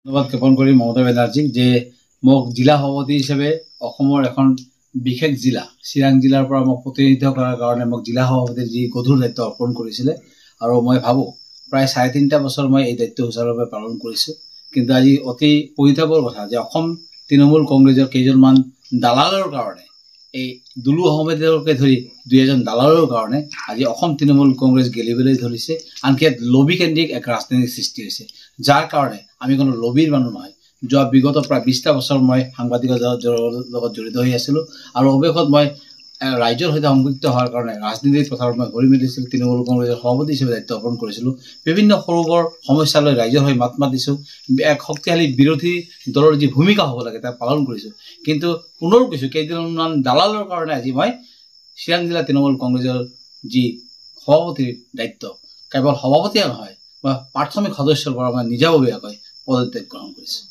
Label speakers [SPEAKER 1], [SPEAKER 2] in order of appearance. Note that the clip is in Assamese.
[SPEAKER 1] ধন্যবাদ জ্ঞাপন কৰি মমতা বেনাৰ্জীক যে মোক জিলা সভাপতি হিচাপে অসমৰ এখন বিশেষ জিলা চিৰাং জিলাৰ পৰা মোক প্ৰতিনিধিত্ব কৰাৰ কাৰণে মোক জিলা সভাপতিৰ যি গধুৰ দায়িত্ব অৰ্পণ কৰিছিলে আৰু মই ভাবোঁ প্ৰায় 3.5 বছৰ মই এই দায়িত্ব সুচাৰুৰূপে পালন কৰিছোঁ। কিন্তু আজি অতি পৰিতাপৰ কথা যে অসম তৃণমূল কংগ্ৰেছৰ কেইজনমান দালালৰ কাৰণে এই দুলু আহমেদকে ধৰি 2 দালালৰ কাৰণে আজি অসম তৃণমূল কংগ্ৰেছ গেলিবলৈ ধৰিছে। আনকি লবি কেন্দ্ৰিক এক ৰাজনৈতিক সৃষ্টি হৈছে, যাৰ কাৰণে আমি কোনো লবিৰ মানুহ নহয়। যোৱা বিগত প্ৰায় 20টা বছৰ মই সাংবাদিকতাৰ লগত জড়িত হৈ আছিলোঁ আৰু অৱশেষত মই ৰাইজৰ সৈতে সংযুক্ত হোৱাৰ কাৰণে ৰাজনীতিৰ পথাৰত মই ভৰি মেলিছিলোঁ। তৃণমূল কংগ্ৰেছৰ সভাপতি হিচাপে দায়িত্ব অৰ্পণ কৰিছিলোঁ। বিভিন্ন সৰু বৰ সমস্যালৈ ৰাইজৰ হৈ মাত মাতিছোঁ। এক শক্তিশালী বিৰোধী দলৰ যি ভূমিকা হ'ব লাগে তাক পালন কৰিছোঁ। কিন্তু পুনৰ কৈছোঁ, কেইজনমান দালালৰ কাৰণে আজি মই চিৰাং জিলা তৃণমূল কংগ্ৰেছৰ যি সভাপতিৰ দায়িত্ব কেৱল সভাপতিয়ে নহয়, মই প্ৰাথমিক সদস্যৰ পৰা মই নিজাববীয়াকৈ পদত্যাগ গ্ৰহণ কৰিছোঁ।